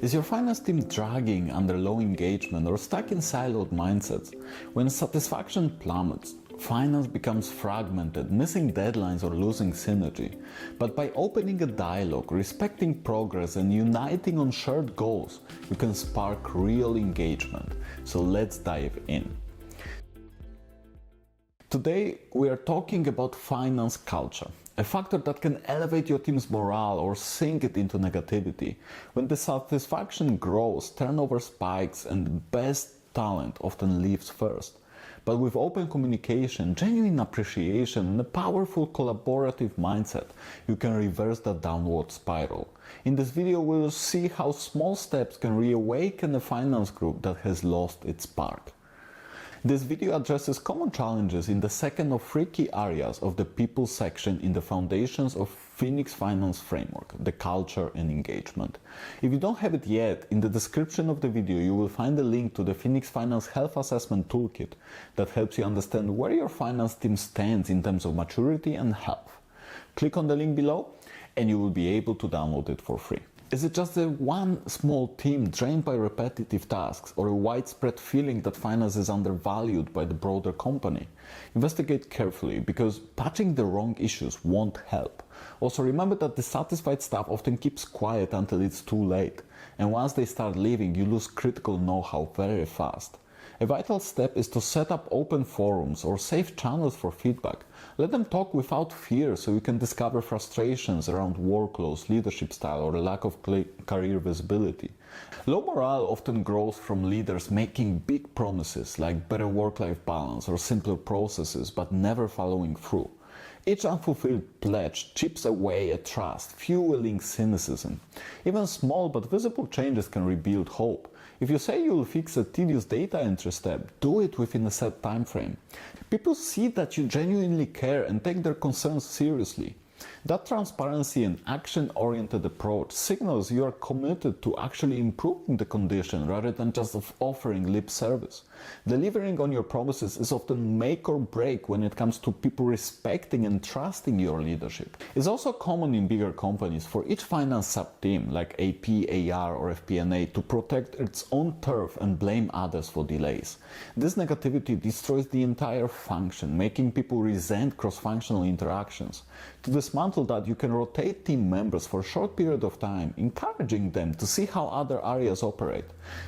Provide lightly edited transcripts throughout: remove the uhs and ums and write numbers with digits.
Is your finance team dragging under low engagement or stuck in siloed mindsets? When satisfaction plummets, finance becomes fragmented, missing deadlines or losing synergy. But by opening a dialogue, respecting progress and uniting on shared goals, you can spark real engagement. So let's dive in. Today we are talking about finance culture, a factor that can elevate your team's morale or sink it into negativity. When dissatisfaction grows, turnover spikes and the best talent often leaves first. But with open communication, genuine appreciation and a powerful collaborative mindset, you can reverse that downward spiral. In this video we will see how small steps can reawaken a finance group that has lost its spark. This video addresses common challenges in the second of three key areas of the people section in the foundations of Phoenix Finance Framework, the culture and engagement. If you don't have it yet, in the description of the video you will find a link to the Phoenix Finance Health Assessment Toolkit that helps you understand where your finance team stands in terms of maturity and health. Click on the link below and you will be able to download it for free. Is it just a one small team drained by repetitive tasks or a widespread feeling that finance is undervalued by the broader company? Investigate carefully, because patching the wrong issues won't help. Also remember that dissatisfied staff often keeps quiet until it's too late, and once they start leaving you lose critical know-how very fast. A vital step is to set up open forums or safe channels for feedback. Let them talk without fear so you can discover frustrations around workloads, leadership style or lack of career visibility. Low morale often grows from leaders making big promises like better work-life balance or simpler processes but never following through. Each unfulfilled pledge chips away at trust, fueling cynicism. Even small but visible changes can rebuild hope. If you say you will fix a tedious data entry step, do it within a set time frame. People see that you genuinely care and take their concerns seriously. That transparency and action-oriented approach signals you are committed to actually improving the condition rather than just offering lip service. Delivering on your promises is often make or break when it comes to people respecting and trusting your leadership. It's also common in bigger companies for each finance sub-team like AP, AR or FP&A to protect its own turf and blame others for delays. This negativity destroys the entire function, making people resent cross-functional interactions. To dismantle that, you can rotate team members for a short period of time, encouraging them to see how other areas operate.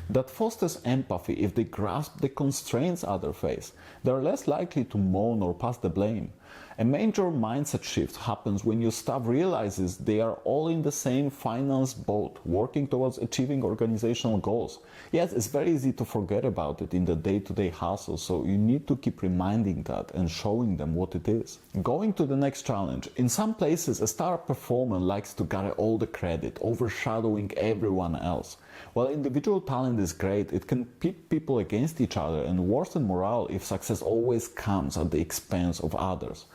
That fosters empathy. If they grasp the constraints others face, they are less likely to moan or pass the blame. A major mindset shift happens when your staff realizes they are all in the same finance boat, working towards achieving organizational goals. Yes, it's very easy to forget about it in the day-to-day hustle, so you need to keep reminding that and showing them what it is. Going to the next challenge. In some places, a star performer likes to gather all the credit, overshadowing everyone else. While individual talent is great, it can pit people against each other and worsen morale if success always comes at the expense of others.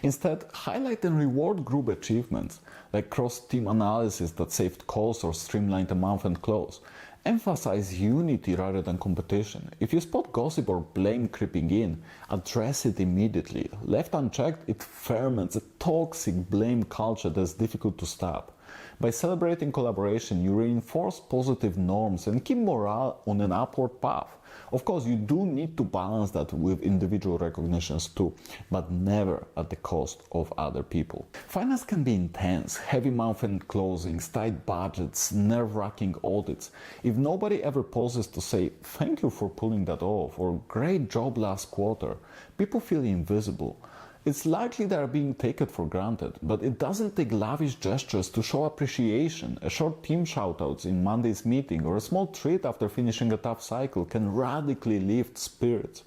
Instead, highlight and reward group achievements, like cross-team analysis that saved costs or streamlined a month-end close. Emphasize unity rather than competition. If you spot gossip or blame creeping in, address it immediately. Left unchecked, it ferments a toxic blame culture that's difficult to stop. By celebrating collaboration, you reinforce positive norms and keep morale on an upward path. Of course, you do need to balance that with individual recognitions too, but never at the cost of other people. Finance can be intense, heavy month-end closings, tight budgets, nerve-wracking audits. If nobody ever pauses to say, "Thank you for pulling that off," or "Great job last quarter," people feel invisible. It's likely they are being taken for granted, but it doesn't take lavish gestures to show appreciation. A short team shoutouts in Monday's meeting or a small treat after finishing a tough cycle can radically lift spirits.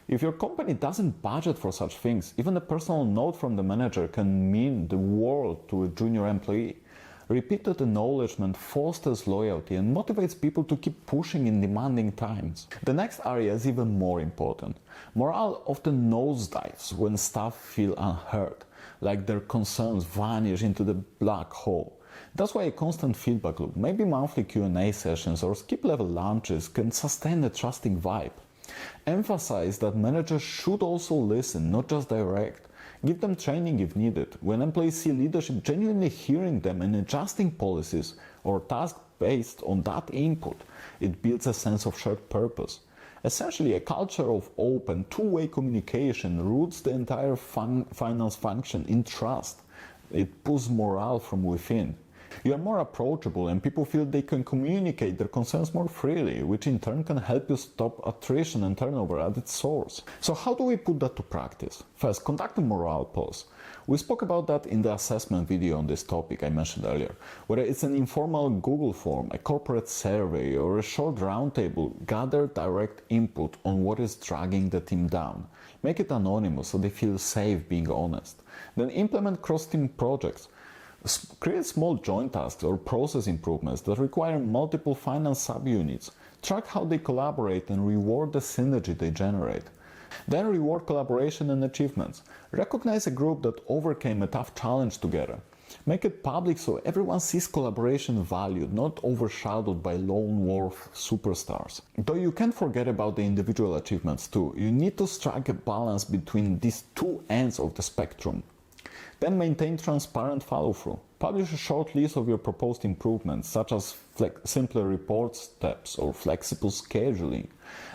If your company doesn't budget for such things, even a personal note from the manager can mean the world to a junior employee. Repeated acknowledgement fosters loyalty and motivates people to keep pushing in demanding times. The next area is even more important. Morale often nosedives when staff feel unheard, like their concerns vanish into the black hole. That's why a constant feedback loop, maybe monthly Q&A sessions or skip-level lunches, can sustain a trusting vibe. Emphasize that managers should also listen, not just direct. Give them training if needed. When employees see leadership genuinely hearing them and adjusting policies or tasks based on that input, it builds a sense of shared purpose. Essentially, a culture of open, two-way communication roots the entire finance function in trust. It boosts morale from within. You are more approachable and people feel they can communicate their concerns more freely, which in turn can help you stop attrition and turnover at its source. So how do we put that to practice? First, conduct a morale pulse. We spoke about that in the assessment video on this topic I mentioned earlier. Whether it's an informal Google form, a corporate survey, or a short roundtable, gather direct input on what is dragging the team down. Make it anonymous so they feel safe being honest. Then implement cross-team projects. Create small joint tasks or process improvements that require multiple finance subunits. Track how they collaborate and reward the synergy they generate. Then reward collaboration and achievements. Recognize a group that overcame a tough challenge together. Make it public so everyone sees collaboration valued, not overshadowed by lone wolf superstars. Though you can't forget about the individual achievements too, you need to strike a balance between these two ends of the spectrum. Then maintain transparent follow-through. Publish a short list of your proposed improvements, such as simpler report steps or flexible scheduling.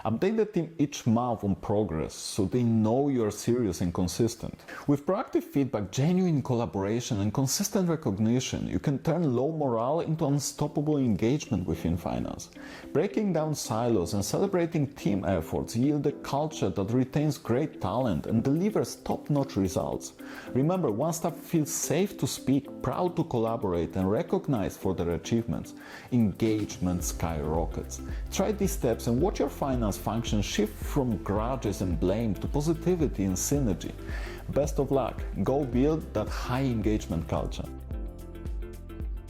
Update the team each month on progress so they know you are serious and consistent. With proactive feedback, genuine collaboration and consistent recognition, you can turn low morale into unstoppable engagement within finance. Breaking down silos and celebrating team efforts yield a culture that retains great talent and delivers top-notch results. Remember, once staff feels safe to speak, proud to collaborate and recognized for their achievements, engagement skyrockets. Try these steps and watch your finance function shift from grudges and blame to positivity and synergy. Best of luck. Go build that high engagement culture.